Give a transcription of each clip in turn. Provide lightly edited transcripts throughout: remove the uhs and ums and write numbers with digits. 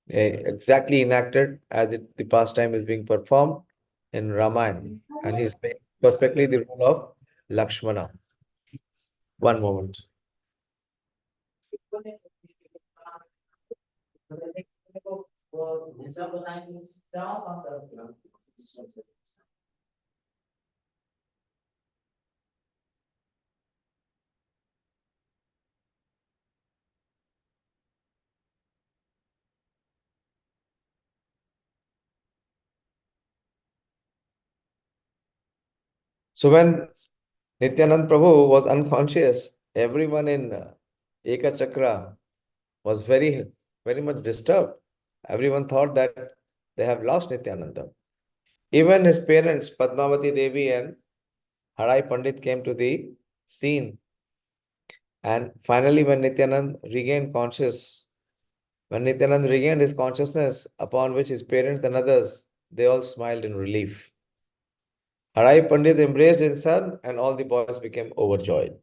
exactly enacted as the pastime is being performed in Ramayana, and he's playing perfectly the role of Lakshmana. One moment. So when Nityanand Prabhu was unconscious, everyone in Eka Chakra was very much disturbed. Everyone thought that they have lost Nityananda. Even his parents, Padmavati Devi and Harai Pandit, came to the scene. And finally, when Nityanand regained his consciousness, upon which his parents and others, they all smiled in relief. Harai Pandit embraced his son, and all the boys became overjoyed.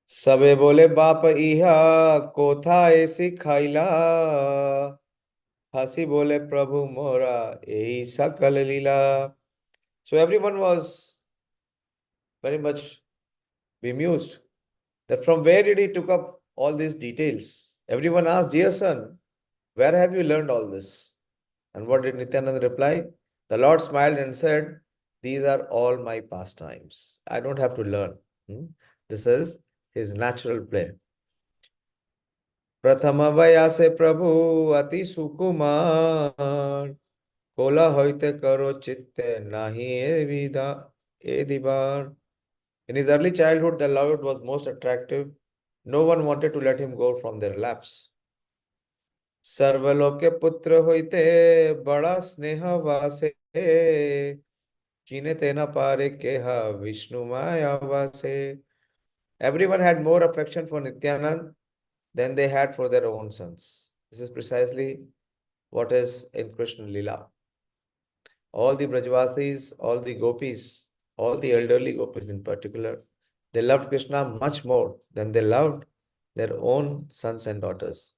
सबे बोले बाप इहा कोथा ऐसी खाइला हंसी बोले प्रभु मोरा यही सकल लीला. So everyone was very much bemused that from where did he took up all these details. Everyone asked, dear son, where have you learned all this? And what did Nityananda reply? The Lord smiled and said, these are all my pastimes. I don't have to learn. This is his natural play. प्रथम वयासे प्रभु अति सुकुमार Cola होइते करो चित्ते नाहि ए विदा ए दिबार. In his early childhood, the Lord was most attractive. No one wanted to let him go from their laps. सर्वलोक के पुत्र होइते बड़ा स्नेह वासे चीने तेना पारे केहा विष्णु माया वासे. Everyone had more affection for Nityanand than they had for their own sons. This is precisely what is in Krishna Lila. All the Brajvasis, all the gopis, all the elderly gopis in particular, they loved Krishna much more than they loved their own sons and daughters.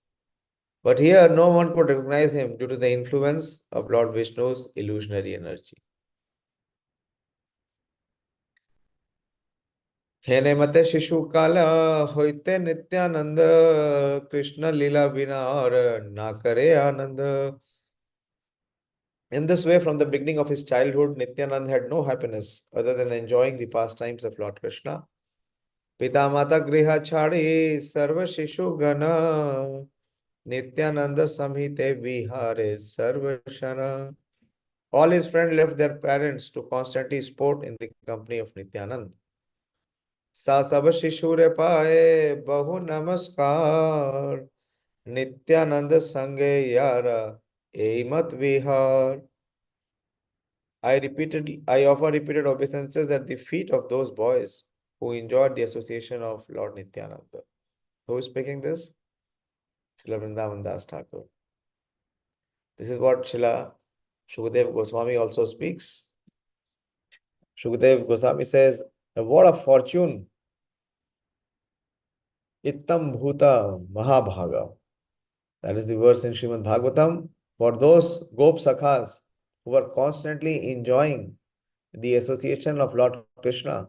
But here, no one could recognize him due to the influence of Lord Vishnu's illusionary energy. हेने मते शिशु काला होते नित्यानंद कृष्ण लीला बिना और ना करे आनंद. In this way, from the beginning of his childhood, Nityanand had no happiness other than enjoying the pastimes of Lord Krishna. Pita mata griha chhadi sarva shishu gana Nityananda samhite vihare sarva shana. All his friends left their parents to constantly sport in the company of Nityanand. सा सब शिशुरे पाए बहु नमस्कार नित्यानंद संगे यारा ए मत विहार. I offer repeated obeisances at the feet of those boys who enjoyed the association of Lord Nityananda. Who is speaking this? Srila Vrindavan Das Thakur. This is what Srila Shukadev Goswami also speaks. Shukadev Goswami says, what a fortune! Ittam bhuta mahabhaga. That is the verse in Srimad Bhagavatam. For those Gop Sakhas who were constantly enjoying the association of Lord Krishna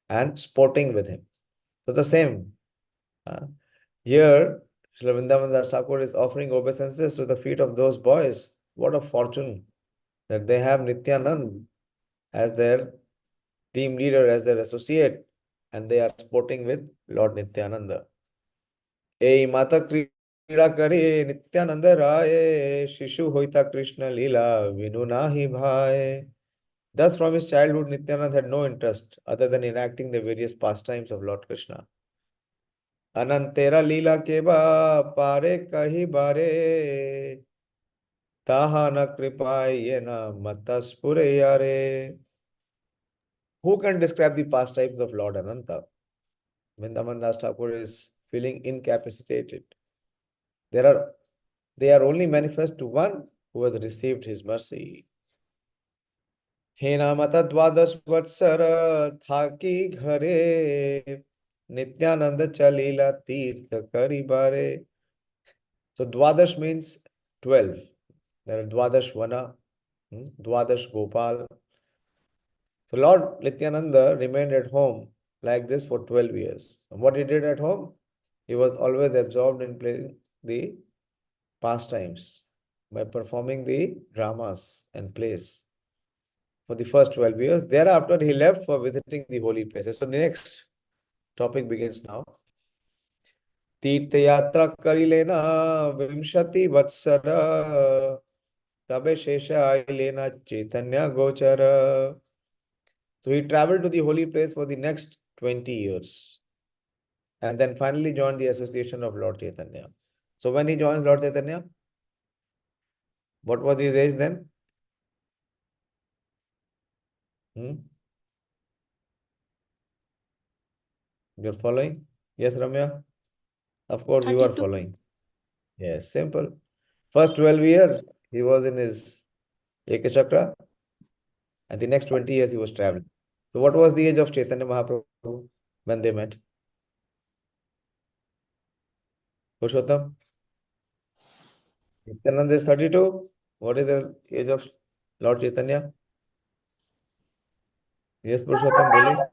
and sporting with him. So the same. Here, Srila Vrindavan Das Thakur is offering obeisances to the feet of those boys. What a fortune that they have Nityanand as their team leader, as their associate, and they are sporting with Lord Nityananda. Ei mata क्रीड़ा करे नित्यानंद राय शिशु होता कृष्ण लीला विनु नाहि भाय. Thus, from his childhood, Nityanand had no interest other than enacting the various pastimes of Lord Krishna. अनंतेरा लीला के बा पारे कही बारे ताहा न कृपाय न मतस्पुरे यारे. Who can describe the pastimes of Lord Ananta? Vrindavan Das Thakur is feeling incapacitated. They are only manifest to one who has received his mercy. हे नामता द्वादश वत्सर था की घरे नित्यानंद चलीला तीर्थ करी बारे. So Dwadash means 12. There are Dwadash Vana, Dwadash Gopal. So Lord Nityananda remained at home like this for 12 years. And what he did at home? He was always absorbed in playing the pastimes by performing the dramas and plays for the first 12 years. Thereafter, he left for visiting the holy places. So the next topic begins now. तीर्थ यात्रा करी लेना विंशति वत्सर तबे शेष आई लेना चैतन्य गोचर. So he traveled to the holy place for the next 20 years and then finally joined the association of Lord Caitanya. So when he joins Lord Caitanya, what was his age then? You're following? Yes, Ramya? Of course, you are 32. following. Yes, simple. First 12 years, he was in his Ekachakra, and the next 20 years, he was traveling. So, what was the age of Chaitanya Mahaprabhu when they met? Purushottam? Nityananda is 32. What is the age of Lord Chaitanya? Yes, Purushottam, बोलिए.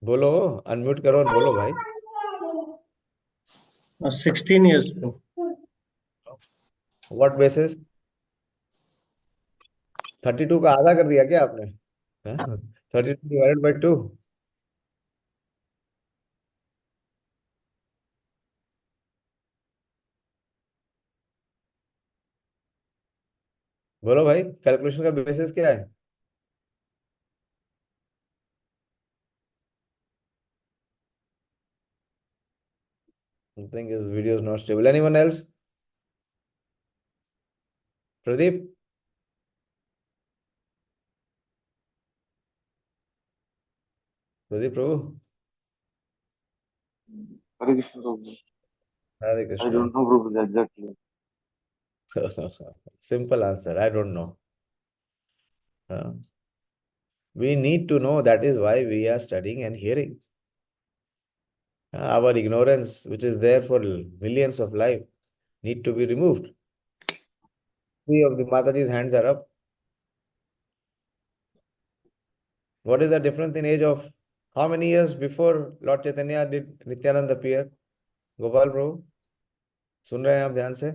बोलो, unmute करो और बोलो भाई. 16 years. What basis? 32 का आधा कर दिया क्या आपने? 32 divided by 2. बोलो भाई, कैलकुलेशन का बेसिस क्या है? I think his video is not stable. Anyone else? Pradeep? Pradeep Prabhu? Hare Krishna, Prabhu. Hare I Krishna. don't know, Prabhu, exactly. Simple answer. I don't know. We need to know. That is why we are studying and hearing. Our ignorance, which is there for millions of life, need to be removed. Three of the Mataji's hands are up. What is the difference in age of how many years before Lord Chaitanya did Nityananda appear? Gopal Prabhu, सुन रहे हैं आप ध्यान से?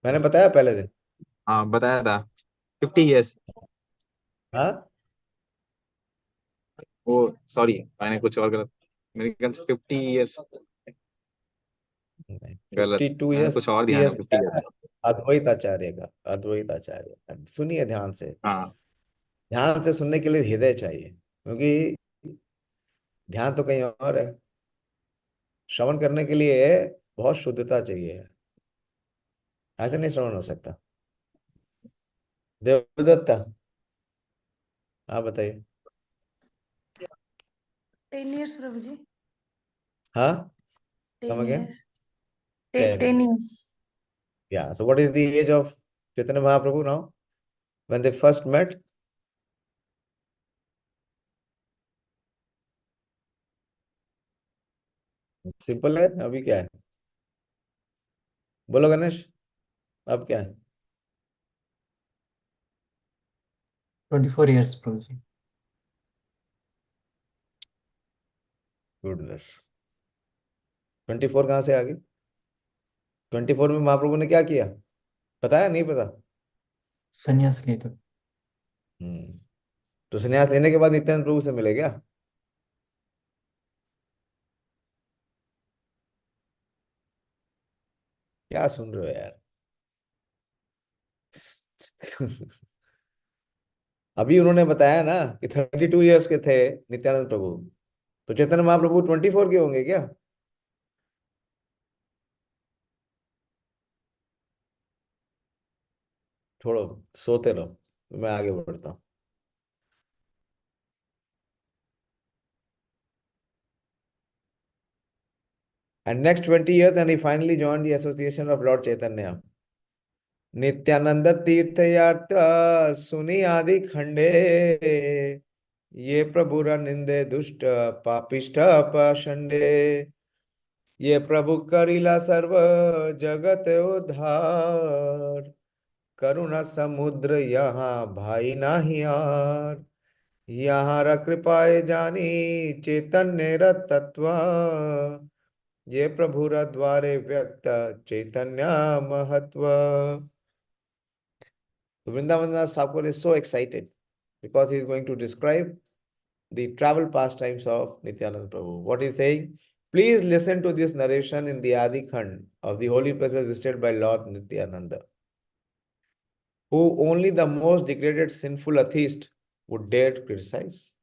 मैंने बताया पहले दिन. हाँ बताया था 50 years. हाँ, वो सॉरी मैंने कुछ और गलत मेरे ख्याल से 50 years गलत 52 मैंने years, कुछ और 50 ध्यान years है 50 years. अद्वैत आचार्य का. अद्वैत आचार्य, सुनिए ध्यान से. हाँ ध्यान से सुनने के लिए हृदय चाहिए, क्योंकि ध्यान तो कहीं और है. श्रवण करने के लिए बहुत शुद्धता चाहिए. ऐसे नहीं श्रवण हो सकता. देवदत्ता, आप बताइए. 10 years, Prabhuji. हाँ, 10 come again. years. 10 10 years. years. Yeah. So what is the age of Chaitanya Mahaprabhu now? When they first met? Simple है. अभी क्या है? बोलो गणेश, अब क्या है? 24 years, Prabhuji. गुडनेस. 24 कहाँ से आ गई? 24 में महाप्रभु ने क्या किया? पता है? नहीं पता? Sannyas later. तो संन्यास लेने के बाद नित्यानंद प्रभु से मिले क्या? क्या सुन रहे हो यार? अभी उन्होंने बताया ना कि 32 इयर्स के थे नित्यानंद प्रभु, तो चैतन्य महाप्रभु 24 के होंगे क्या? छोड़ो, सोते रहो, मैं आगे बढ़ता हूँ. And next 20 years, then he finally joined the association of Lord Chaitanya. Nityanand तीर्थ यात्रा सुनी आदि खंडे ये प्रभुरा निंदे दुष्ट पापिष्ट पाषंडे ये प्रभु करिला सर्व जगत उद्धार करुणा समुद्र यहाँ भाई नाही यार यहाँ र कृपाए जानी चैतन्य र तत्व ये प्रभुर द्वारे व्यक्त चैतन्य महत्व. Vrindavan Das Thakur is so excited because he is going to describe the travel pastimes of Nityananda Prabhu. What he is saying? Please listen to this narration in the Ādi-khaṇḍa of the holy places visited by Lord Nityānanda, who only the most degraded sinful atheist would dare to criticize.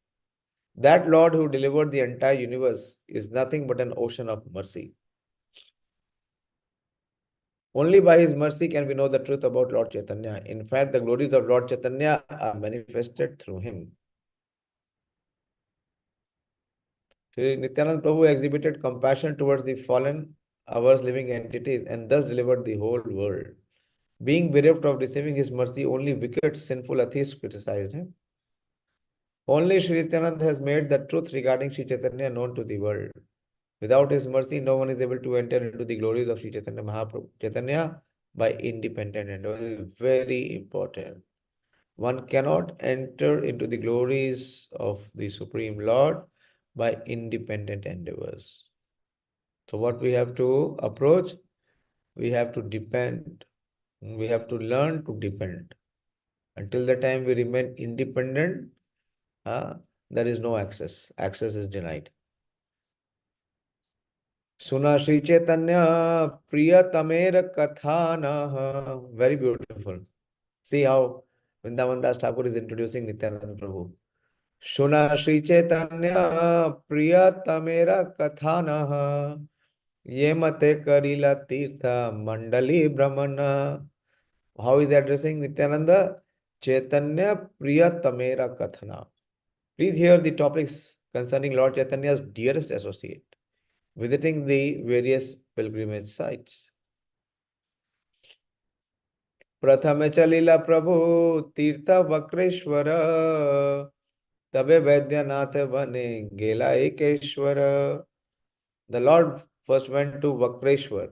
That Lord who delivered the entire universe is nothing but an ocean of mercy. Only by his mercy can we know the truth about Lord Caitanya. In fact, the glories of Lord Caitanya are manifested through him. Shri Nityananda Prabhu exhibited compassion towards the fallen, ours living entities and thus delivered the whole world. Being bereft of receiving his mercy, only wicked, sinful atheists criticized him. Only Shri Nityananda has made the truth regarding Shri Chaitanya known to the world. Without his mercy, no one is able to enter into the glories of Shri Chaitanya Mahaprabhu. Chaitanya by independent endeavor is very important. One cannot enter into the glories of the Supreme Lord by independent endeavors. So what we have to approach? We have to depend. We have to learn to depend. Until the time we remain independent, there is no access. Access is denied. Suna Shri Chaitanya Priyatamer Kathana. Very beautiful. See how Vrindavan Das Thakur is introducing Nityananda Prabhu. Suna Shri Chaitanya Priyatamera Kathana Ye Mate Karila Tirtha Mandali Brahmana. How is he addressing Nityananda? Chaitanya Priyatamera Kathana. Please hear the topics concerning Lord Chaitanya's dearest associate, visiting the various pilgrimage sites. प्रथम चलिला प्रभु तीर्थ वक्रेश्वर तबे वैद्यनाथ बने गेला Ekeshwar. The Lord first went to Vakreshwar.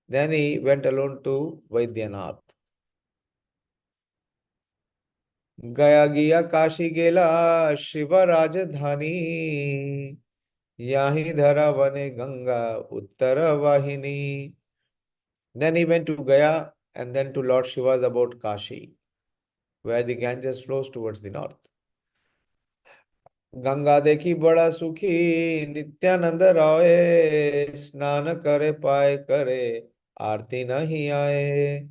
Then he went alone to Vaidyanath. गया गिया काशी गेला शिव राजधानी याही धरा बने गंगा उत्तर वाहिनी. Then he went to Gaya and then to Lord Shiva's abode Kashi, where the Ganges flows towards the north. Ganga देखी बड़ा सुखी नित्यानंद राय स्नान करे पाए करे आरती नहीं आए.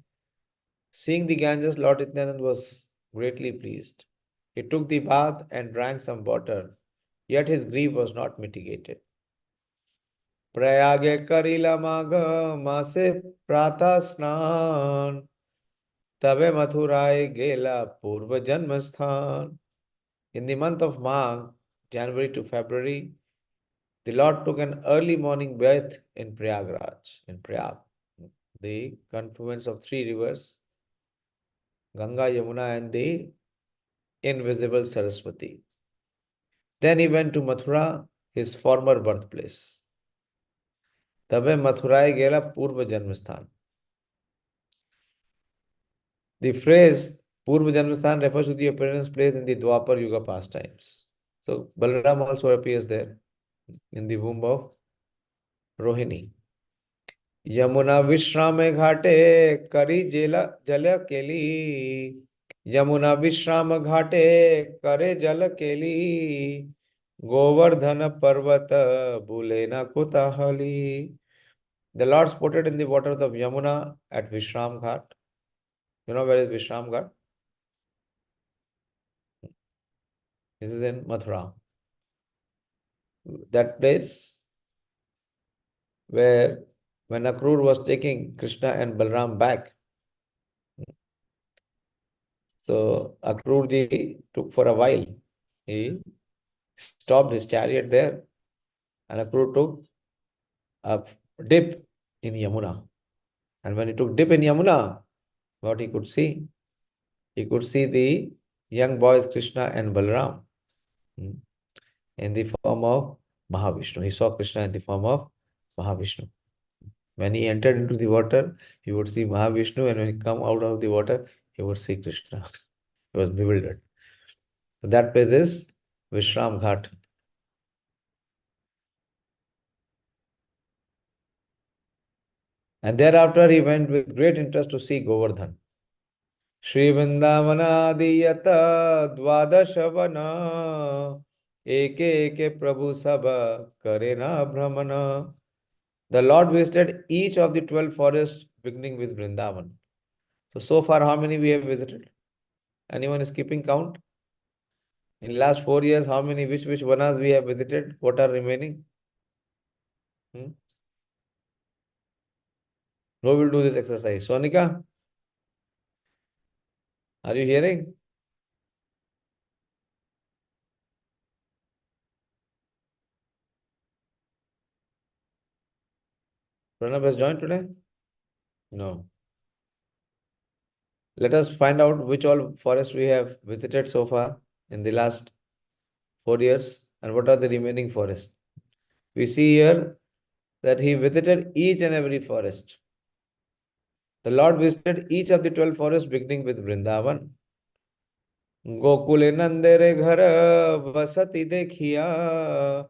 Seeing the Ganges, Lord Nityananda was greatly pleased. He took the bath and drank some water, yet his grief was not mitigated. प्रयागे करिला माघ मासे प्रातः स्नान तबे मथुराए गेला पूर्व जन्म स्थान. In the month of Magh, January to February, the Lord took an early morning bath in Prayagraj, in Prayag, the confluence of three rivers, Ganga, Yamuna, and the invisible Saraswati. Then he went to Mathura, his former birthplace. Tabe Mathurae gela Purva Janmasthan. The phrase Purva Janmasthan refers to the appearance place in the Dwapar Yuga pastimes. So Balaram also appears there in the womb of Rohini. Yamuna Vishrame Ghate Kari Jala Keli. Yamuna Vishrama Ghate Kare Jala Keli. Govardhana Parvata Bulena Kutahali. The Lord sported in the waters of Yamuna at Vishram Ghat. You know where is Vishram Ghat? This is in Mathura. That place where when Akrur was taking Krishna and Balram back, so Akrurji took for a while. He stopped his chariot there and Akrur took a dip in Yamuna. And when he took dip in Yamuna, what he could see? He could see the young boys Krishna and Balram in the form of Mahavishnu. He saw Krishna in the form of Mahavishnu. When he entered into the water, he would see Mahavishnu, and when he come out of the water, he would see Krishna. He was bewildered. So that place is Vishram Ghat. And thereafter he went with great interest to see Govardhan. Shri Vrindavanadiyata Dvadashavana Eke Eke Prabhu Sabha Karena Brahmana. The Lord visited each of the 12 forests beginning with Vrindavan. So far, how many we have visited? Anyone is keeping count? In last 4 years, how many, which vanas we have visited? What are remaining? Who will do this exercise? Sonika? Are you hearing? Pranab has joined today? No. Let us find out which all forests we have visited so far in the last 4 years and what are the remaining forests. We see here that he visited each and every forest. The Lord visited each of the 12 forests beginning with Vrindavan. Gokule nandere ghara vasati dekhiya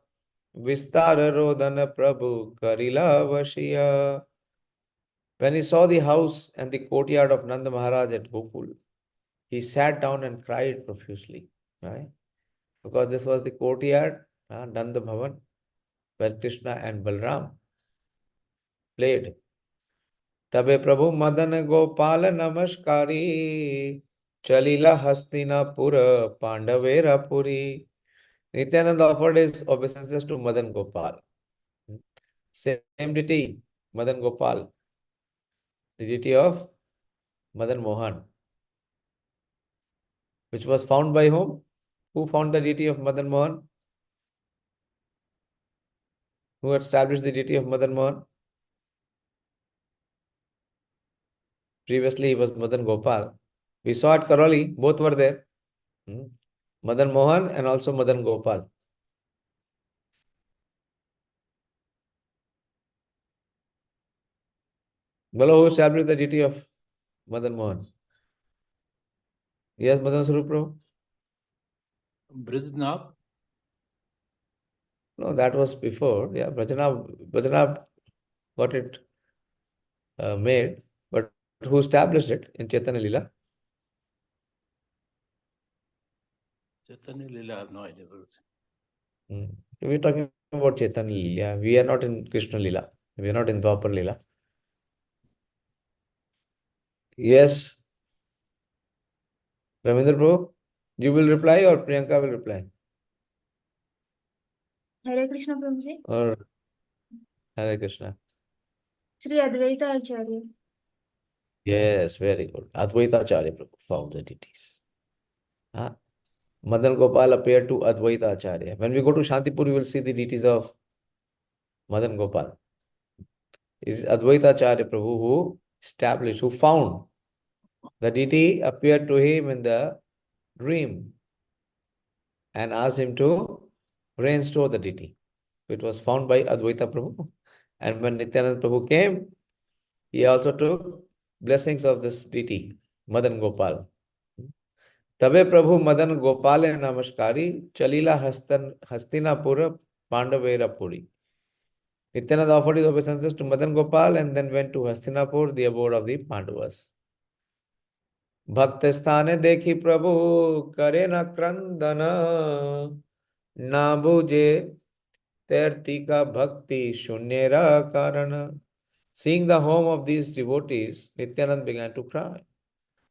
Vistara rodana prabhu karila vashiya. When he saw the house and the courtyard of Nanda Maharaj at Gokul, he sat down and cried profusely. Right? Because this was the courtyard, Nanda Bhavan, where Krishna and Balram played. Tabe Prabhu Madan Gopal Namaskari Chalila Hastinapura Pandavera Puri. Nityānanda offered his obeisances to Madan Gopal. Same deity, Madan Gopal, the deity of Madan Mohan, which was found by whom? Who found the deity of Madan Mohan? Who established the deity of Madan Mohan? Previously, he was Madan Gopal. We saw at Karoli, both were there. Madan Mohan and also Madan Gopal. Bolo, who established the deity of Madan Mohan? Yes, Madan Sarup Prabhu? Brijnath. No, that was before. Yeah, Brajanav got it made. But who established it in Chaitanya Lila? Chaitanya Lila, I have no idea. We're talking about Chaitanya Lila. We are not in Krishna Lila. We are not in Dwapar Lila. Yes. Ravindra Prabhu, you will reply or Priyanka will reply? Hare Krishna Prabhuji. Or Hare Krishna? Sri Advaita Acharya. Yes, very good. Advaita Acharya Prabhu found the deities. Madan Gopal appeared to Advaita Acharya. When we go to Shantipur, we will see the deities of Madan Gopal. It is Advaita Acharya Prabhu who established, who found the deity appeared to him in the dream and asked him to reinstore the deity. It was found by Advaita Prabhu. And when Nityānanda Prabhu came, he also took blessings of this deity, Madan Gopal. Tabe Prabhu Madan Gopal Namaskari Chalila Hastinapura Pandavera Puri. Nityānanda offered his obeisances to Madan Gopal and then went to Hastinapur, the abode of the Pandavas. Bhakta sthane dekhi Prabhu karena krandana na buje tertika bhakti shunyera karana. Seeing the home of these devotees, Nityananda began to cry.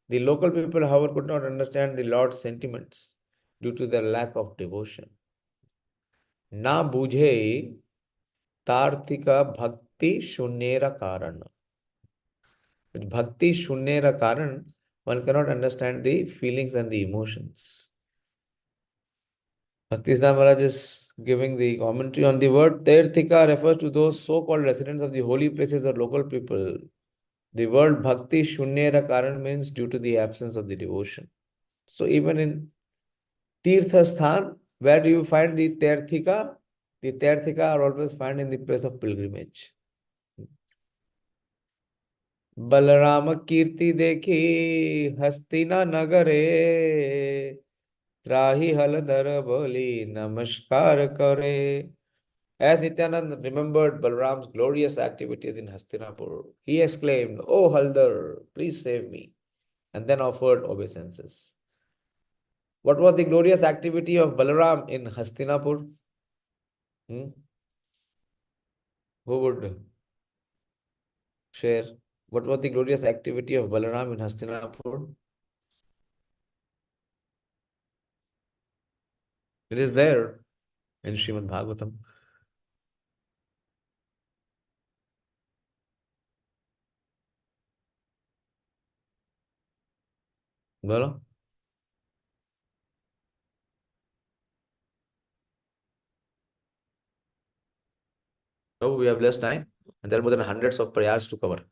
The local people, however, could not understand the Lord's sentiments due to their lack of devotion. Na bujhe tartika bhakti shunyera karana. With bhakti shunyera karan, one cannot understand the feelings and the emotions. Bhaktisiddhanta Maharaj is giving the commentary on the word Tirthika refers to those so-called residents of the holy places or local people. The word Bhakti Shunyera Karan means due to the absence of the devotion. So even in Tirtha Sthan, Where do you find the Tirthika? The Tirthika are always found in the place of pilgrimage. Balarama Kirti dekhi Hastina nagare Trahi haladhara boli namaskar kare. As Nityānanda remembered Balaram's glorious activities in Hastinapur, he exclaimed, "Oh Haldar, please save me," and then offered obeisances. What was the glorious activity of Balaram in Hastinapur? Who would share? What was the glorious activity of Balaram in Hastinapur? It is there in Srimad Bhagavatam. Bolo? Oh, we have less time, and there are more than hundreds of prayers to cover.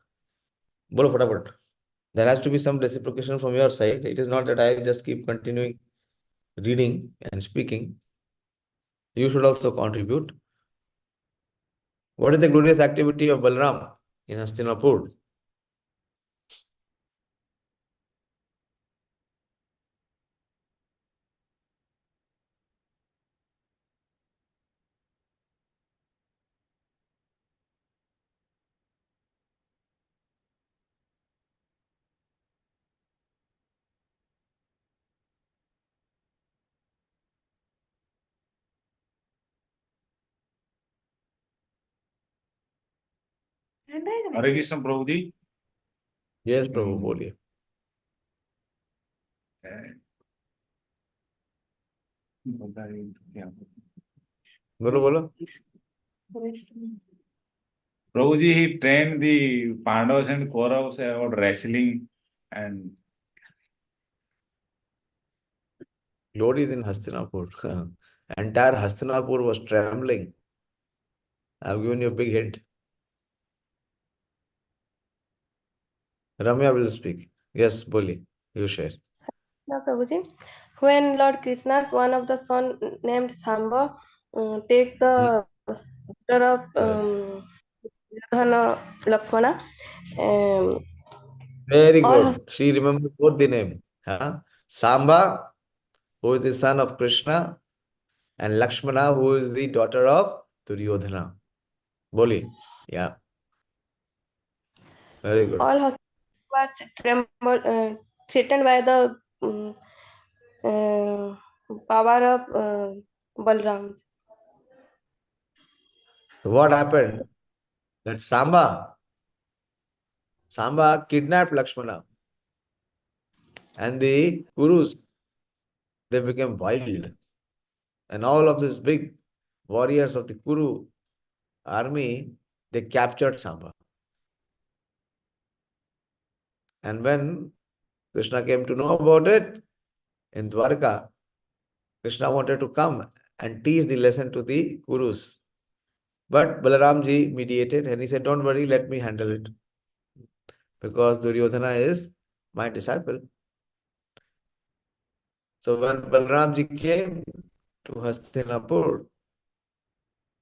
Bolo fatapat. There has to be some reciprocation from your side. It is not that I just keep continuing reading and speaking. You should also contribute. What is the glorious activity of Balaram in Hastinapur? Hare Krishna Prabhu ji. Yes, Prabhu, boliye. Bolo, bolo. Prabhuji, he trained the Pandavas and Kauravas about wrestling and Glory is in Hastinapur. Entire Hastinapur was trembling. I've given you a big hint. Ramya will speak. Yes, Boli, you share. No, Prabhuji. When Lord Krishna's one of the son named Samba take the daughter of Nityānanda Lakshmana, um, Very all good. She remembers both the name. Huh? Samba, who is the son of Krishna, and Lakshmana, who is the daughter of Duryodhana. Boli. Yeah. Very good. all hospitals were threatened by the power of Balram. So what happened? That Samba kidnapped Lakshmana. And the Kurus, they became wild. And all of these big warriors of the Kuru army, they captured Samba. And when Krishna came to know about it in Dwarka, Krishna wanted to come and teach the lesson to the Kurus. But Balaramji mediated and he said, "Don't worry, let me handle it. Because Duryodhana is my disciple." So when Balaramji came to Hastinapur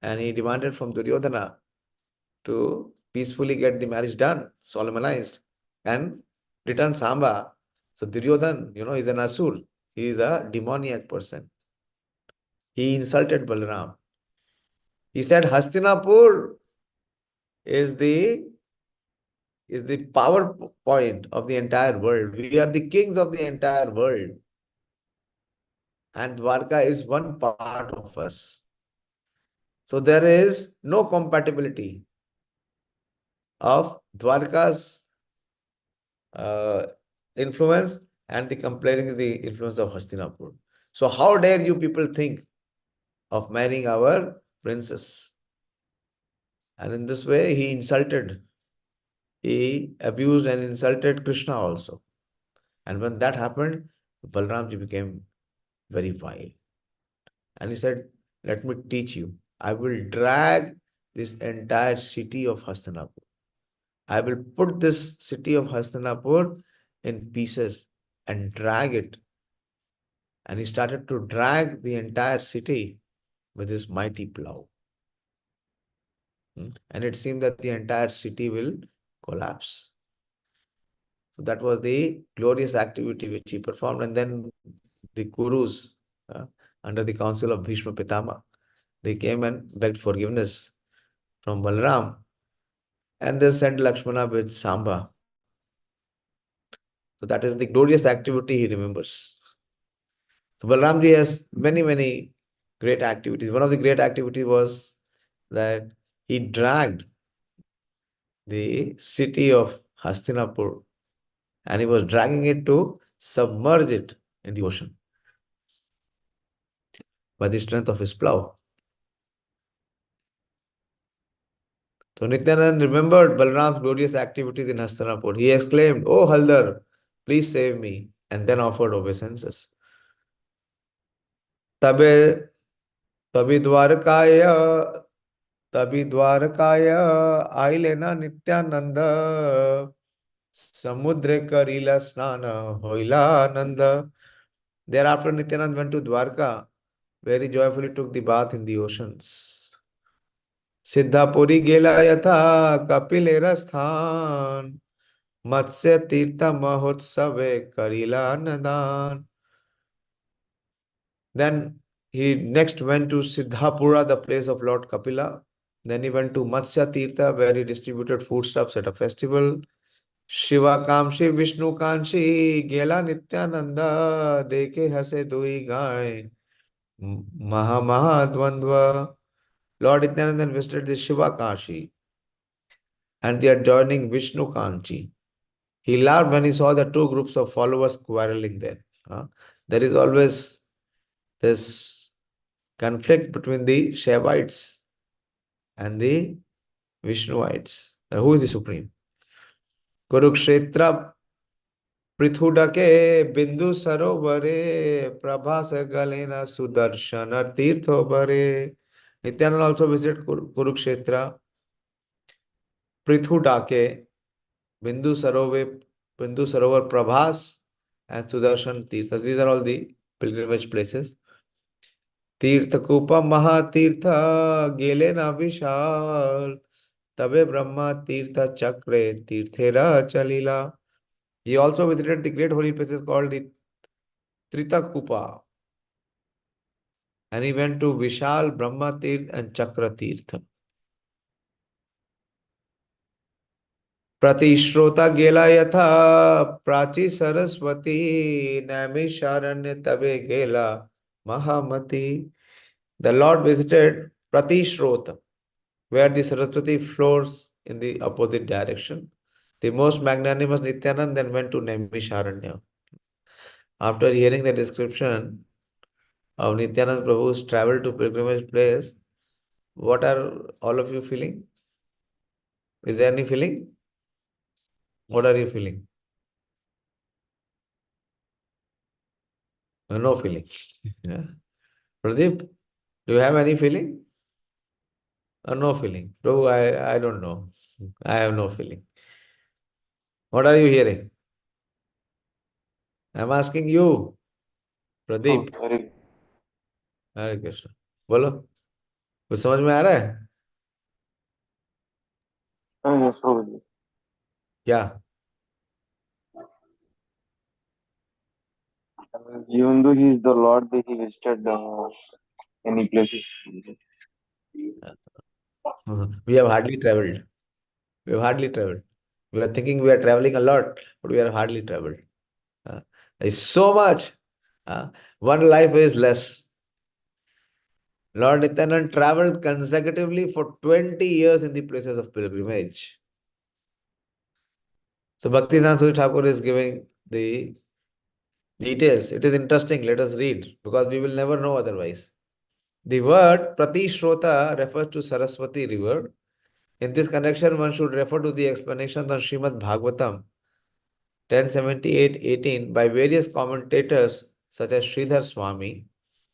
and he demanded from Duryodhana to peacefully get the marriage done, solemnized, and return Samba. So Duryodhana, is an asur. He is a demoniac person. He insulted Balaram. He said, Hastinapur is the power point of the entire world. We are the kings of the entire world. And Dwarka is one part of us. So there is no compatibility of Dwarka's influence and the comparing the influence of Hastinapur. So how dare you people think of marrying our princess? And in this way, he abused and insulted Krishna also. And when that happened, Balramji became very wild. And he said, "Let me teach you. I will drag this entire city of Hastinapur. I will put this city of Hastinapur in pieces and drag it and he started to drag the entire city with his mighty plow. And it seemed that the entire city will collapse. So that was the glorious activity which he performed. And then the Kurus, under the counsel of Bhishma Pitama, they came and begged forgiveness from Balram. And they sent Lakshmana with Samba. So that is the glorious activity he remembers. So Balramji has many, many great activities. One of the great activities was that he dragged the city of Hastinapur and he was dragging it to submerge it in the ocean by the strength of his plow. So Nityananda remembered Balram's glorious activities in Hastinapur. He exclaimed, "Oh Haldar, please save me," and then offered obeisances. Tabe Tabi Dwarkaya aile na Nityananda samudre karila snana hoila nanda. Thereafter Nityananda went to Dwarka, where he joyfully took the bath in the oceans. Siddhapuri gela yatha kapilera sthan matsya tirtha mahotsave karila nadan. Then he next went to Siddhapura, the place of Lord Kapila. Then he went to Matsya Tirtha, where he distributed foodstuffs at a festival. Shiva Kamshi, Vishnu Kanshi, Gela Nityananda, Deke Hase Dui Gai, Maha Dvandva. Lord Nityananda visited the Shiva Kashi and the adjoining Vishnu Kanchi. He laughed when he saw the two groups of followers quarreling there. There is always this conflict between the Shaivites and the Vishnuites. Who is the supreme? Kurukshetra Prithudake Bindu Sarovare Prabhas Galena Sudarshana Tirtho Bare. Nityananda also visited Kurukshetra, Prithudake, Bindu Sarovar Prabhas, and Sudarshan Tirthas. These are all the pilgrimage places. Tirthakupa Mahatirtha Gelena Vishal Tabe Brahma Tirtha Chakre Tirthera Chalila. He also visited the great holy places called the Tritakupa. And he went to Vishal, Brahma Tirth and Chakra Tirtha. Pratishrota Gela Yatha Prachi Saraswati Naimisharanya Tabe Gela Mahamati. The Lord visited Pratishrota, where the Saraswati flows in the opposite direction. The most magnanimous Nityananda then went to Naimisharanya. After hearing the description of Nityananda Prabhu's travel to pilgrimage place, what are all of you feeling? Is there any feeling? What are you feeling? No feeling. Yeah. Pradeep, do you have any feeling? No feeling. Prabhu, I don't know. I have no feeling. What are you hearing? I'm asking you, Pradeep. Hare हरे कृष्ण बोलो कुछ समझ में आ रहा है yes, Prabhuji. क्या Even though he is the Lord, he visited any places. we have hardly traveled we are thinking we are traveling a lot but we are hardly traveled it's so much one life is less Lord Nityananda traveled consecutively for 20 years in the places of pilgrimage. So Bhakti Suri Thakur is giving the details. It is interesting. Let us read because we will never know otherwise. The word Pratishrota refers to Saraswati river. In this connection, one should refer to the explanations on Srimad Bhagavatam 1078-18 by various commentators such as Sridhar Swami.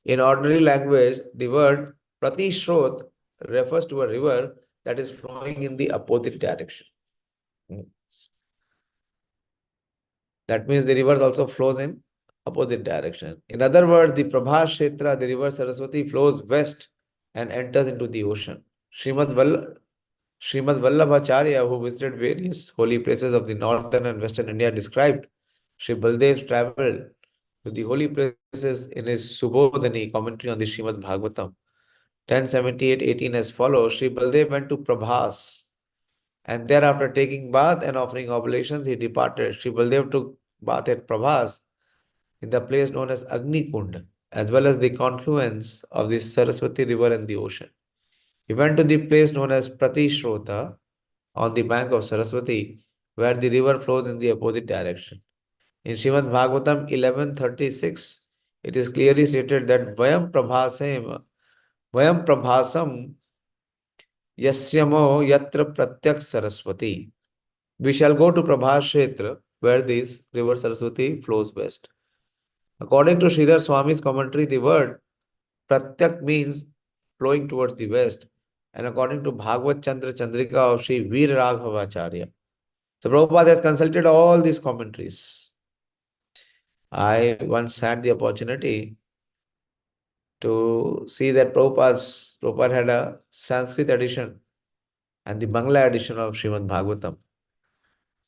In ordinary language, the word Pratishrot refers to a river that is flowing in the opposite direction. That means the river also flows in opposite direction. In other words, the Prabha Kshetra, the river Saraswati, flows west and enters into the ocean. Srimad Vallabhacharya, who visited various holy places of the northern and western India, described Sri Baldev's travel to the holy places in his Subodhani commentary on the Srimad Bhagavatam. 1078-18 as follows. Sri Baldev went to Prabhas, and thereafter taking bath and offering oblations, he departed. Sri Baldev took bath at Prabhas in the place known as Agni Kund, as well as the confluence of the Saraswati river and the ocean. He went to the place known as Pratishrota on the bank of Saraswati, where the river flows in the opposite direction. In Srimad Bhagavatam 11:36, it is clearly stated that Vayam Prabhasam Yasyamo Yatra Pratyak Saraswati. We shall go to Prabhas Kshetra, where this river Saraswati flows west. According to Sridhar Swami's commentary, the word Pratyak means flowing towards the west. And according to Bhagavat Chandra Chandrika of Sri Veer Raghavacharya. So Prabhupada has consulted all these commentaries. I once had the opportunity to see that Prabhupada had a Sanskrit edition and the Bangla edition of Srimad Bhagavatam,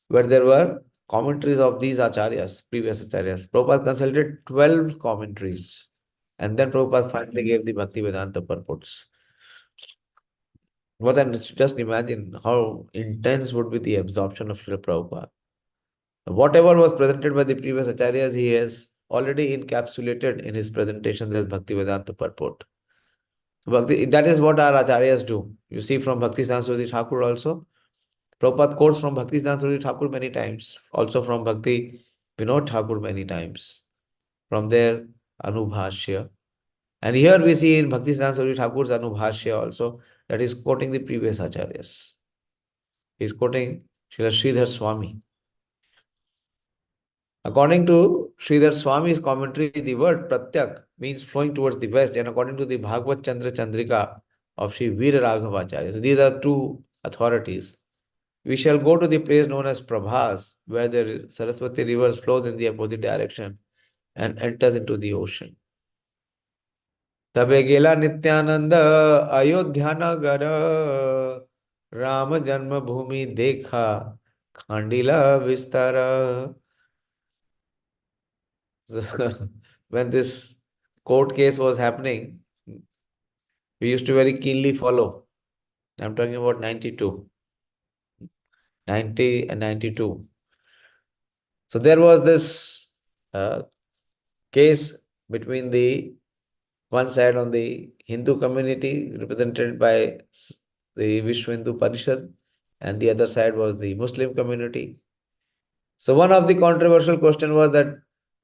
where there were commentaries of these acharyas, previous acharyas. Prabhupada consulted 12 commentaries, and then Prabhupada finally gave the Bhakti Vedanta purports. Well, then just imagine how intense would be the absorption of Srila Prabhupada. Whatever was presented by the previous acharyas, he has already encapsulated in his presentations as Bhakti Vedanta purport. That is what our acharyas do. You see from Bhaktisiddhanta Saraswati Thakur also. Prabhupada quotes from Bhaktisiddhanta Saraswati Thakur many times. Also from Bhakti Vinod Thakur many times. From their Anubhashya. And here we see in Bhaktisiddhanta Saraswati Thakur's Anubhashya also that is quoting the previous acharyas. He is quoting Srila Sridhar Swami. According to Sridhar Swami's commentary, the word Pratyak means flowing towards the west, and according to the Bhagavat Chandra Chandrika of Sri Veer Raghavacharya. So these are two authorities. We shall go to the place known as Prabhas, where the Saraswati river flows in the opposite direction and enters into the ocean. तबे गेला नित्यानंद अयोध्या नगर राम जन्मभूमि देखा खांडीला विस्तार. When this court case was happening, we used to very keenly follow. I'm talking about 90 and 92. So there was this case between the one side on the Hindu community represented by the Vishwa Hindu Parishad, and the other side was the Muslim community. So one of the controversial question was that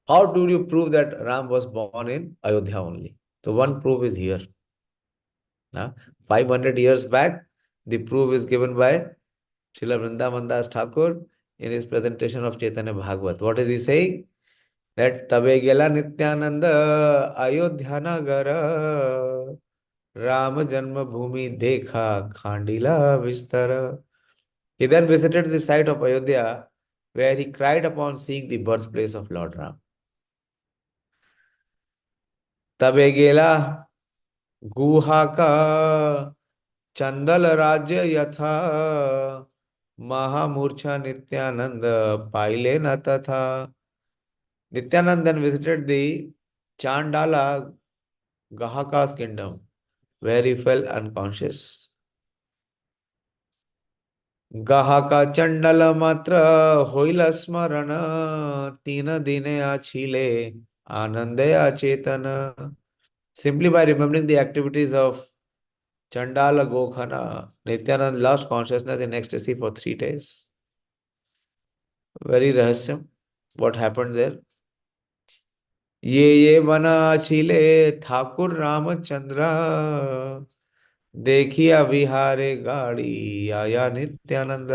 how do you prove that Ram was born in Ayodhya only? So one proof is here. Now, 500 years back, the proof is given by Srila Vrindavan Das Thakur in his presentation of Caitanya Bhagavat. What is he saying? That Tabe Gela Nityānanda Ayodhya Nagara Ram Janma Bhumi Dekha Khandila Vistara. He then visited the site of Ayodhya, where he cried upon seeing the birthplace of Lord Ram. Tabe Gela Guha Ka Chandal Rajya Yatha Mahamurcha Nityānanda Paile na tatha. Nityananda then visited the Chandala Gahaka's kingdom, where he fell unconscious. Gahaka Chandala Matra Hoila Smarana Tina Dine Achile Anandaya Chetana. Simply by remembering the activities of Chandala Gokhana, Nityananda lost consciousness in ecstasy for 3 days. Very rahasyam. What happened there? ये बना छिले ठाकुर रामचंद्र देखिया विहारे गाड़ी आया Nityanand.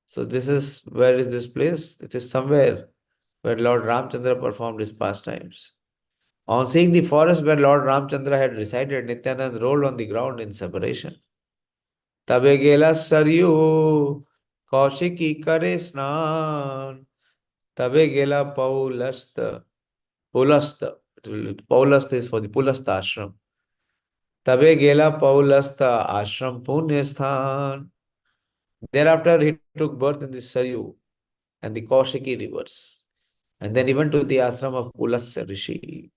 So this is, where is this place? It is somewhere where Lord Ramchandra performed his pastimes. On seeing the forest where Lord Ramchandra had resided, Nityanand rolled on the ground in separation. Tabe gela saryu kaushiki kare snan tabe gela Paulasta. Pulasta. Paulasta is for the Pulasta ashram. Tabe gela Paulasta ashram punyasthan. Thereafter he took birth in the Saryu and the Kaushiki rivers. And then he went to the ashram of Pulasya Rishi.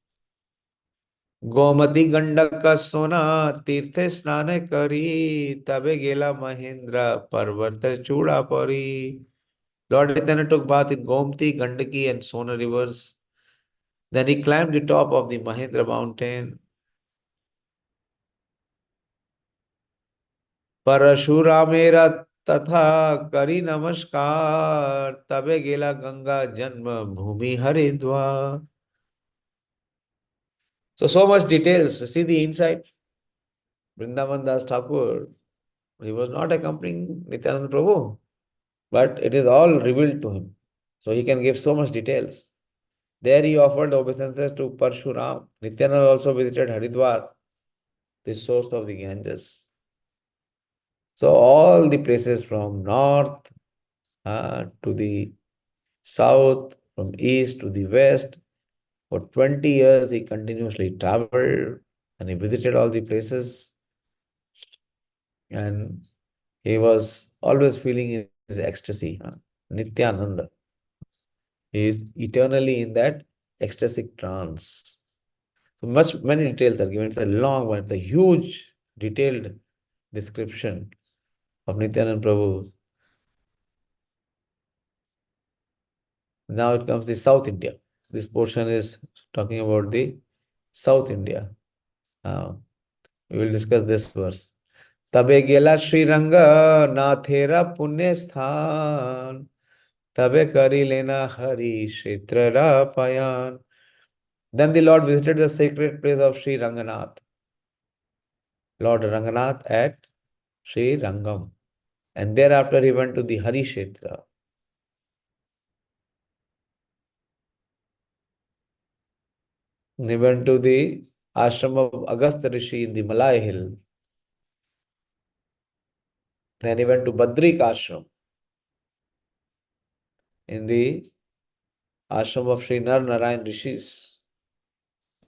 Gomti Gandak का सोना तीर्थ स्नान करी तबे गेला महेंद्र पर्वत चूड़ा परी. Lord Nityananda took bath in Gomti, Gandaki and Sona rivers. Then he climbed the top of the Mahendra mountain. परशुरामेरा तथा करी नमस्कार तबे गेला गंगा जन्म भूमि Haridwar. So much details. See the inside. Vrindavan Das Thakur, he was not accompanying Nityananda Prabhu, but it is all revealed to him. So he can give so much details. There he offered obeisances to Parshuram. Nityananda also visited Haridwar, the source of the Ganges. So all the places from north to the south, from east to the west, for 20 years he continuously traveled and he visited all the places. And he was always feeling his ecstasy, Nityānanda. He is eternally in that ecstatic trance. So many details are given. It's a long one. It's a huge, detailed description of Nityananda Prabhu. Now it comes to South India. This portion is talking about the South India. We will discuss this verse. तबे गेला श्रीरंग नाथेरा पुण्य स्थान तबे करी लेना हरि क्षेत्र रापायान. Then the Lord visited the sacred place of Sri Ranganath, Lord Ranganath at Sri Rangam, and thereafter he went to the Hari Kshetra. He went to the ashram of Agastya Rishi in the Malay Hill. Then he went to Badrik ashram in the ashram of Sri Nar Narayan Rishis.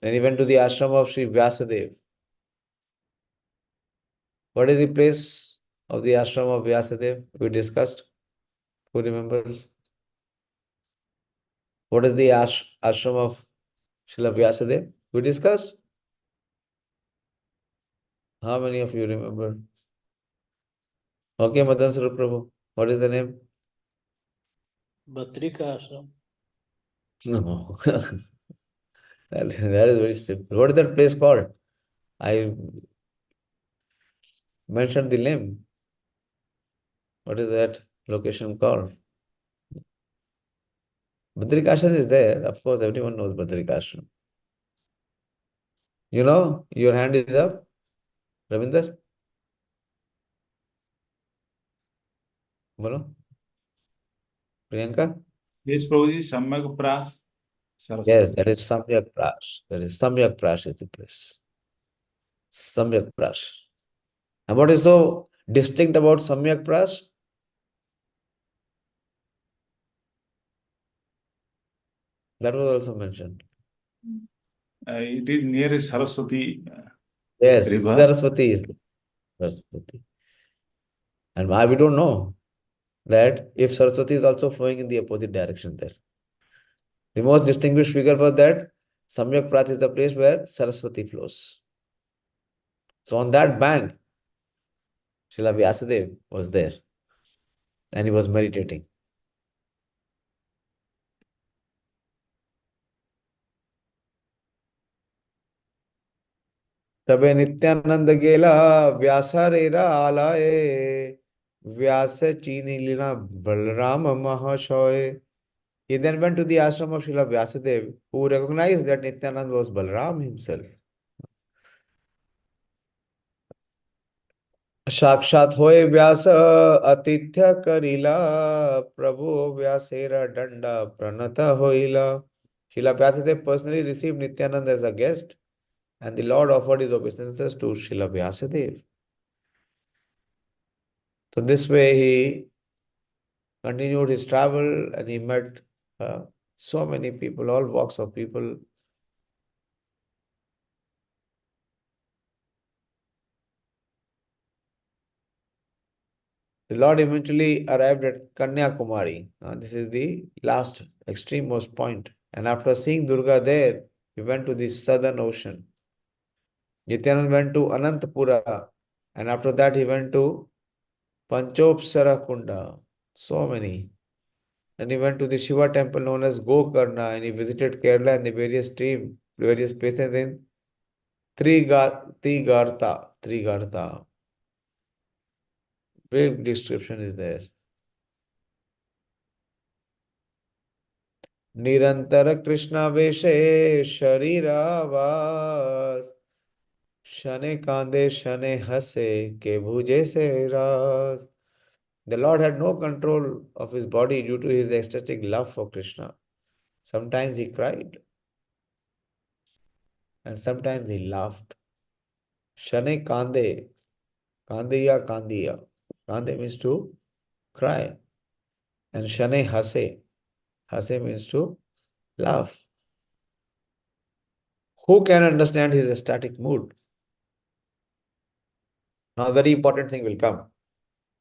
Then he went to the ashram of Sri Vyasadev. What is the place of the ashram of Vyasadev? We discussed. Who remembers? What is the ashram of Srila Vyasadev? We discussed. How many of you remember? Okay, Madan Sarup Prabhu. What is the name? Badrika Ashram. No. that is very simple. What is that place called? I mentioned the name. What is that location called? Badrikashram is there. Of course, everyone knows Badrikashram. You know, your hand is up. Ravinder? Bolo? Priyanka? Yes, Prabhuji, Samyak Pras. Yes, that is Samyak Prash. That is Samyak Prash is the place. Samyak Prash. And what is so distinct about Samyak Prash? That was also mentioned. It is near Saraswati Yes, river. Saraswati is there. Saraswati. And why we don't know that if Saraswati is also flowing in the opposite direction there. The most distinguished figure was that Samyak Prash is the place where Saraswati flows. So on that bank, Srila Vyasadeva was there and he was meditating. तबे नित्यानंद गेला व्यासारेरा आलाए व्यास चीनी लीना बलराम महाशय. He then went to the ashram of Srila Vyasadeva, who recognized that Nityananda was Balaram himself. साक्षात होए व्यास अतिथ्य करिला प्रभु व्यासेरा danda pranata hoila. Srila Vyasadeva personally received Nityananda as a guest, and the Lord offered his obeisances to Srila Vyasadeva. So this way he continued his travel and he met So many people, all walks of people. The Lord eventually arrived at Kanyakumari. This is the last extremest point. And after seeing Durga there, he went to the southern ocean. Nityananda went to Anantapura. And after that, he went to Panchopsara Kunda. So many. Then he went to the Shiva temple known as Gokarna, and he visited Kerala and the various places in Trigartha. Big description is there. Nirantar Krishna Veshe Sharirāvās Shane Kande Shane Hase Ke Bhuje Se Ras. The Lord had no control of his body due to his ecstatic love for Krishna. Sometimes he cried and sometimes he laughed. Shane Kande, Kandiya. Kande means to cry. And Shane Hase means to laugh. Who can understand his ecstatic mood? Now, a very important thing will come.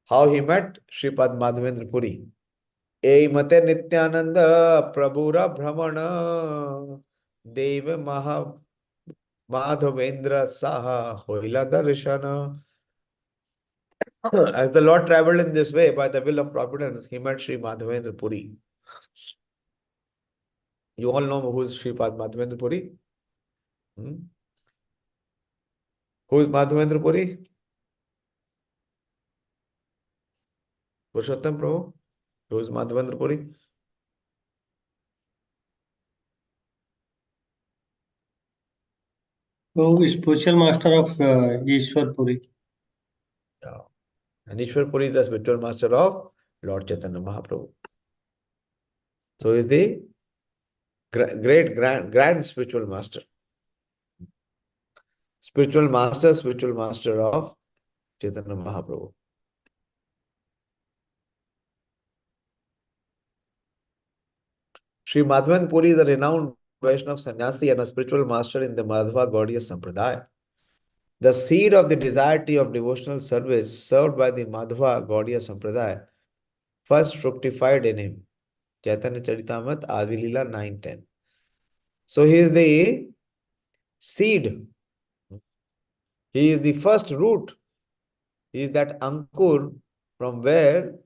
How he met Shripad Madhavendra Puri. Ei mate Nityānanda Prabhura Brahmana Deva Madhavendra Saha Hoila Darshana. As the Lord traveled in this way by the will of providence, he met Sri Madhavendra Puri. You all know who is Shripad Madhavendra Puri? Who is Madhavendra Puri? Purushottam Prabhu? Who is Madhavendra Puri? Who is spiritual master of Ishwar Puri? Yeah. And Ishwar Puri is the spiritual master of Lord Chaitanya Mahaprabhu. So he is the grand spiritual master. Spiritual master of Chaitanya Mahaprabhu. Sri Madhavendra Puri is a renowned Vaishnava sannyasi and a spiritual master in the Madhva Gaudiya Sampradaya. The seed of the desirety of devotional service served by the Madhva Gaudiya Sampradaya first fructified in him. Caitanya Charitamrita Adi-Lila 9:10. So he is the seed. He is the first root. He is that ankur from where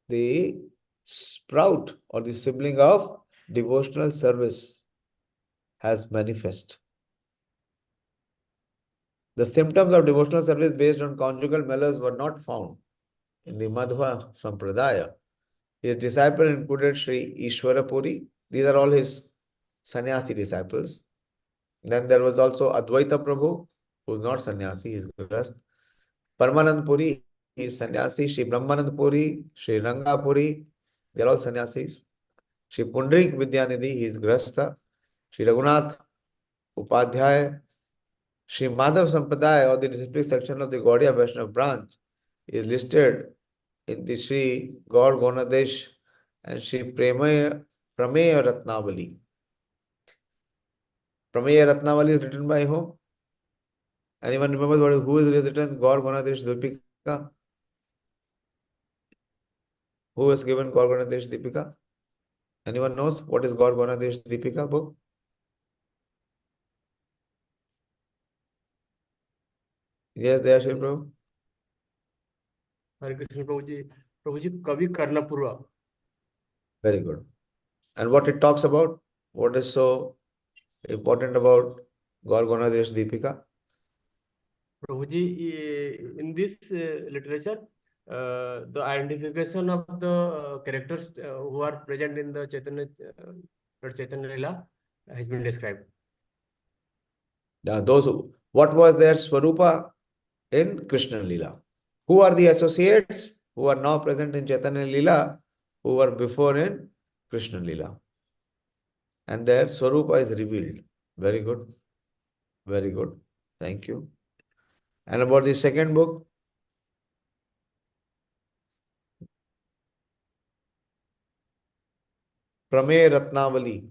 the sprout or the sibling of devotional service has manifest. The symptoms of devotional service based on conjugal malus were not found in the Madhva Sampradaya. His disciples included Sri Ishwara Puri. These are all his sannyasi disciples. Then there was also Advaita Prabhu, who is not sannyasi, he is Grihast. Paramanand Puri, he is sannyasi. Sri Brahmanand Puri, Sri Ranga Puri, they are all sannyasis. Sri Pundrik Vidyanidhi, he is Grihastha. Sri Raghunath Upadhyaya. Sri Madhav Sampradaya, or the disciplic section of the Gaudiya Vaishnava branch, is listed in the Sri Gaur Gonadesh and Sri Prameya Ratnavali. Prameya Ratnavali is written by whom? Anyone remembers who is written Gaur Gonadesh Dipika? Who has given Gaur Gonadesh Dipika? Anyone knows what is Gaur Gonadesh Dipika book? Yes, they are Shri Prabhu. Hare Krishna Prabhuji, Kavi Karnapurva. Very good. And what it talks about? What is so important about Gaur Gonadesh Dipika? Prabhuji, in this literature, the identification of the characters who are present in the Lord Chaitanya Leela has been described. What was their Swarupa in Krishna Leela? Who are the associates who are now present in Chaitanya Leela, who were before in Krishna Leela? And their Swarupa is revealed. Very good. Very good. Thank you. And about the second book? Prameya Ratnavali.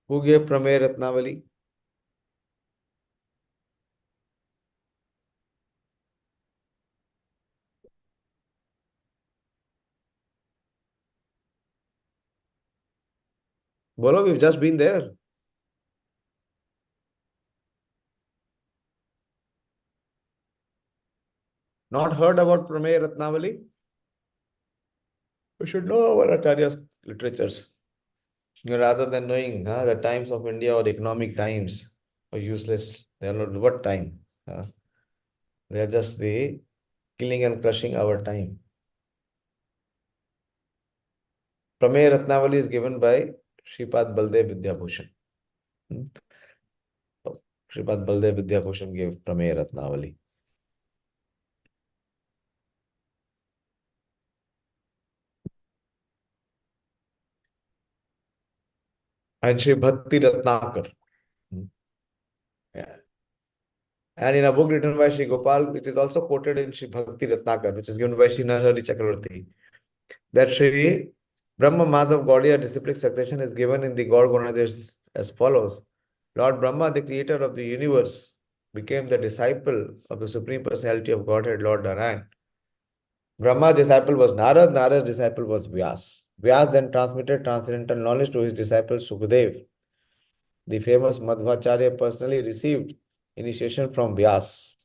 Who gave Prameya Ratnavali? Bolo, we've just been there. Not heard about Prameya Ratnavali? We should know our Acharya's literatures. Rather than knowing the times of India or economic times are useless. They are not what time? They are just the killing and crushing our time. Prameya Ratnavali is given by Shripad Baldev Vidyabhushan. Shripad Baldev Vidyabhushan gave Prameya Ratnavali. And Shri Bhakti Ratnakar. Yeah. And in a book written by Shri Gopal, it is also quoted in Shri Bhakti Ratnakar, which is given by Shri Narahari Chakravarti, that Shri Brahma Madhav Gaudiya disciplic succession is given in the God Gonadesh as follows. Lord Brahma, the creator of the universe, became the disciple of the Supreme Personality of Godhead, Lord Narayan. Brahma's disciple was Narad, Narad's disciple was Vyas. Vyas then transmitted transcendental knowledge to his disciple Sukadev. The famous Madhvacharya personally received initiation from Vyas.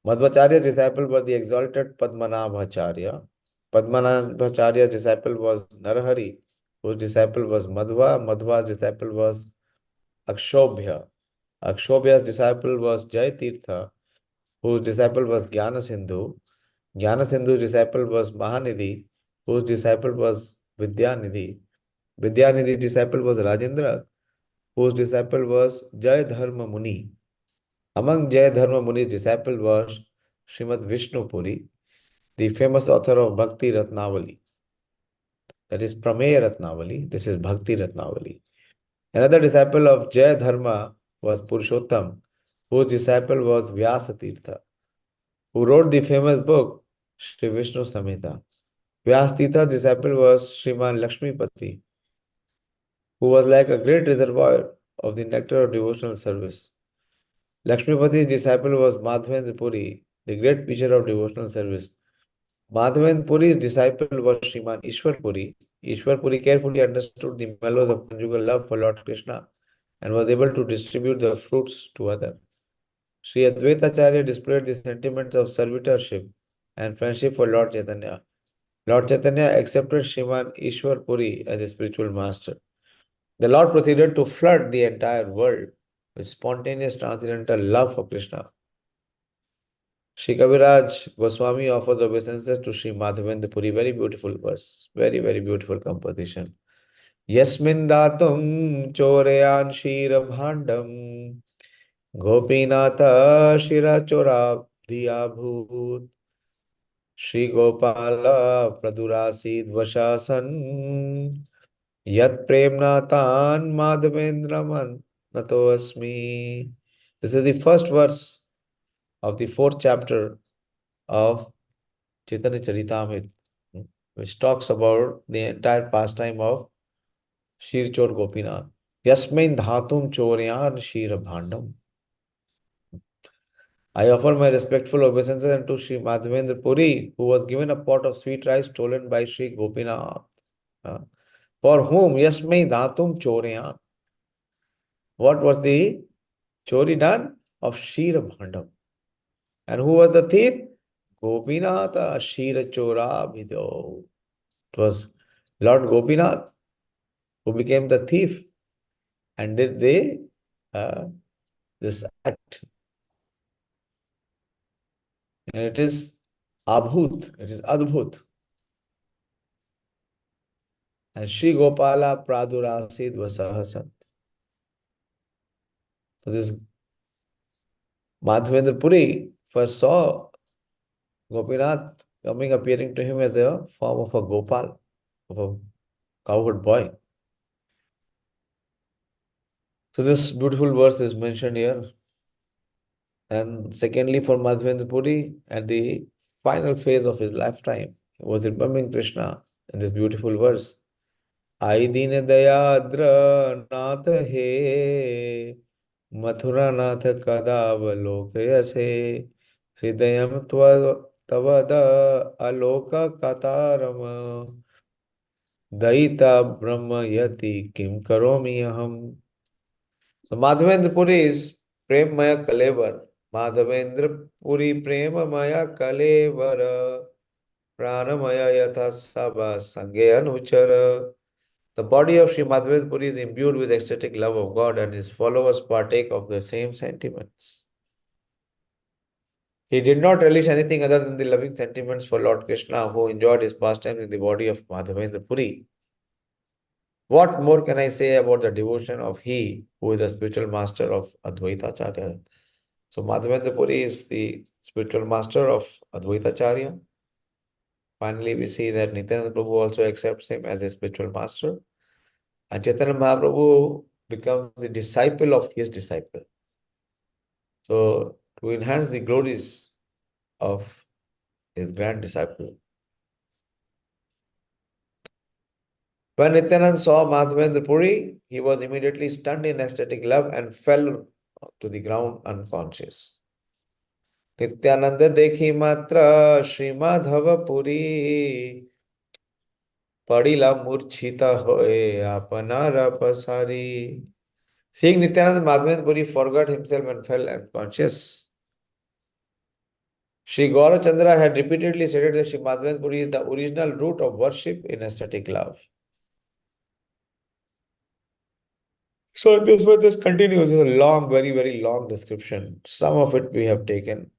Madhvacharya's disciple was the exalted Padmanabhacharya. Padmanabhacharya's disciple was Narahari, whose disciple was Madhva. Madhva's disciple was Akshobhya. Akshobhya's disciple was Jayatirtha, whose disciple was Jnanasindhu. Jnanasindhu's disciple was Mahanidhi, whose disciple was Vidyanidhi. Vidyanidhi's disciple was Rajendra, whose disciple was Jayadharma Muni. Among Jayadharma Muni's disciples was Srimad Vishnu Puri, the famous author of Bhakti Ratnavali. That is Prameya Ratnavali. This is Bhakti Ratnavali. Another disciple of Jayadharma was Purushottam, whose disciple was Vyasatirtha, who wrote the famous book Sri Vishnu Samhita. Vyasatirtha's disciple was Sriman Lakshmipati, who was like a great reservoir of the nectar of devotional service. Lakshmipati's disciple was Madhavendra Puri, the great preacher of devotional service. Madhavendra Puri's disciple was Sriman Ishwar Puri. Ishwar Puri carefully understood the mellows of conjugal love for Lord Krishna and was able to distribute the fruits to others. Sri Advaitacharya displayed the sentiments of servitorship and friendship for Lord Chaitanya. Lord Chaitanya accepted Sriman Ishwar Puri as a spiritual master. The Lord proceeded to flood the entire world with spontaneous transcendental love for Krishna. Shri Kaviraj Goswami offers obeisances to Shri Madhavendra Puri. Very beautiful verse. Very, very beautiful composition. Yasmin datum choreyan shira bhandam Gopinatha shira chora diya bhut Shri Gopala pradurasid vashasan Yat premnatan madhavendraman nato asmi. This is the first verse of the fourth chapter of Chaitanya Charitamrita, which talks about the entire pastime of Shir Chor Gopinath. Yasmin dhatum choryan shir bhandam. I offer my respectful obeisances unto Sri Madhavendra Puri, who was given a pot of sweet rice stolen by Sri Gopinath. For whom Yasmin dhatum choryan. What was the chori done? Of Shira Bhandam. And who was the thief? Gopinatha Shira Chora Bhido. It was Lord Gopinath who became the thief and did this act. And it is Abhut, it is Adbhut. And Shri Gopala Pradurasid Vasahasat. So this Madhavendra Puri first saw Gopinath appearing to him as the form of a Gopal, of a cowherd boy. So this beautiful verse is mentioned here. And secondly, for Madhavendra Puri, at the final phase of his lifetime, he was remembering Krishna in this beautiful verse. Ai din dayadra nath he Mathura nath kadavalokyase Hridayam tavada aloka kataram Daita brahma yati kim karomi aham. So Madhavendra Puri is Premaya Kalevar. Madhavendra Puri Premaya Kalevar Pranamaya Yatha Sabha Sange Anuchara. The body of Sri Madhavendra Puri is imbued with ecstatic love of God and his followers partake of the same sentiments. He did not relish anything other than the loving sentiments for Lord Krishna, who enjoyed his pastimes in the body of Madhavendra Puri. What more can I say about the devotion of he who is the spiritual master of Advaita Acharya? So Madhavendra Puri is the spiritual master of Advaita Acharya. Finally, we see that Nityānanda Prabhu also accepts him as a spiritual master. And Chaitanya Mahaprabhu becomes the disciple of his disciple. So, to enhance the glories of his grand disciple. When Nityananda saw Madhavendra Puri, he was immediately stunned in ecstatic love and fell to the ground unconscious. Nityananda dekhi matra Shri Madhava Puri Padila murchita hoye apanara pasari. Seeing Nityananda, Madhavendra Puri forgot himself and fell unconscious. Sri Gaurachandra had repeatedly stated that Sri Madhavendra Puri is the original root of worship in ecstatic love. So this verse just continues. It's a long, very, very long description. Some of it we have taken.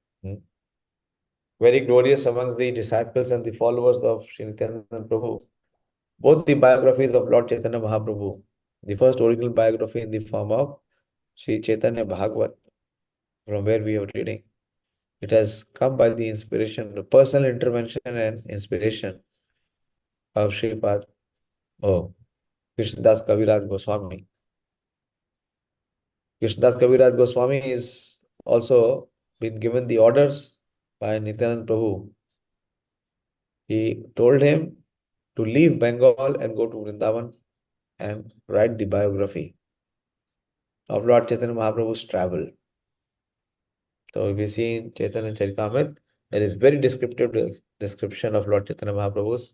Very glorious amongst the disciples and the followers of Sri Nityananda Prabhu. Both the biographies of Lord Chaitanya Mahaprabhu. The first original biography in the form of Sri Chaitanya Bhāgavata, from where we are reading. It has come by the inspiration, the personal intervention and inspiration of Sripad Krishnadas Kaviraj Goswami. Krishnadas Kaviraj Goswami is also been given the orders by Nityananda Prabhu. He told him to leave Bengal and go to Vrindavan and write the biography of Lord Chaitanya Mahaprabhu's travel. So if we see in Chaitanya Charitamrita, there is very descriptive description of Lord Chaitanya Mahaprabhu's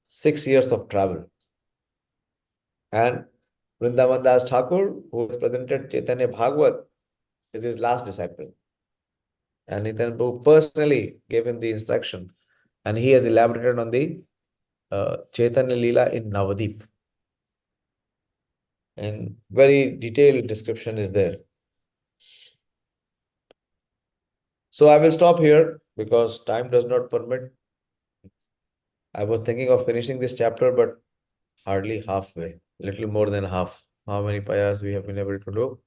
6 years of travel. And Vrindavan Das Thakur, who has presented Chaitanya Bhagavat, is his last disciple. And Nityananda Prabhu personally gave him the instruction. And he has elaborated on the Chaitanya Leela in Navadip. And very detailed description is there. So I will stop here because time does not permit. I was thinking of finishing this chapter, but hardly halfway, little more than half. How many payas we have been able to do?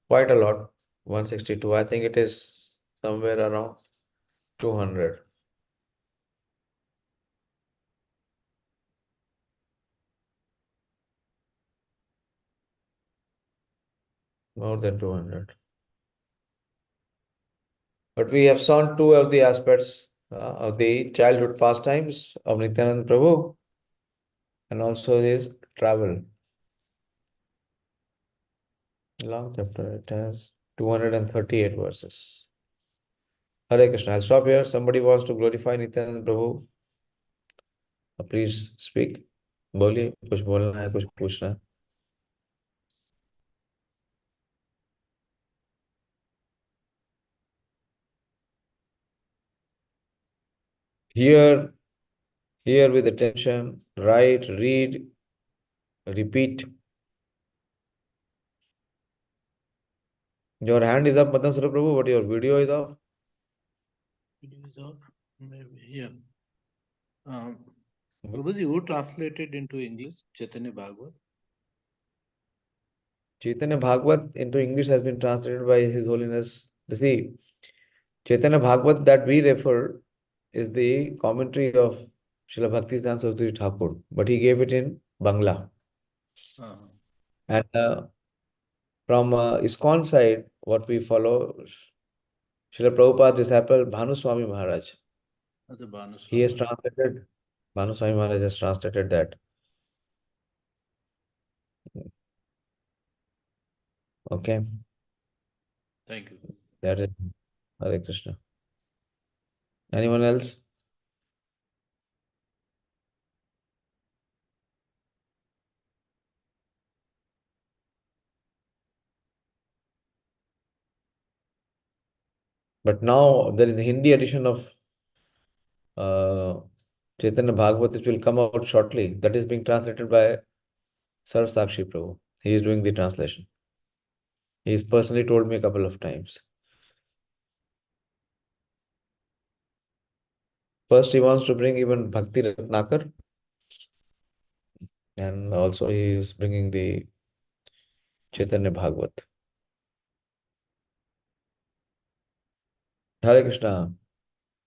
Quite a lot. 162. I think it is somewhere around 200. More than 200. But we have shown two of the aspects of the childhood pastimes of Nityananda Prabhu and also his travel. Long chapter, it has 238 verses. Hare Krishna. I'll stop here. Somebody wants to glorify Nityananda Prabhu. Please speak. बोलिए कुछ बोलना है कुछ पूछना है. Hear with attention, write, read, repeat. Your hand is up, Madan Sura Prabhu, but your video is off. Video is off. Maybe, yeah. Prabhuji, who translated into English Chaitanya Bhagavat? Chaitanya Bhagavat into English has been translated by His Holiness. You see, Chaitanya Bhagavat that we refer is the commentary of Srila Bhaktisiddhanta Saraswati Thakur, but he gave it in Bangla. And from ISKCON side, what we follow, Srila Prabhupada's disciple Bhanuswami Maharaj. That's a Bhanu He has Swami. translated, Bhanu Swami Maharaj has translated that. Okay, Thank you. that is Hare Krishna. Anyone else? But now there is a Hindi edition of Chaitanya Bhagavat, which will come out shortly. That is being translated by Sarv Sakshi Prabhu. He is doing the translation. He has personally told me a couple of times. First, he wants to bring even Bhakti Ratnakar, and also he is bringing the Chaitanya Bhagavat. Hare Krishna.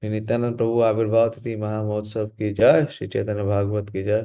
Nityānanda Prabhu Avirbhav Tithi Mahamotsav ki jai, Shri Chaitanya Bhagavat ki jai,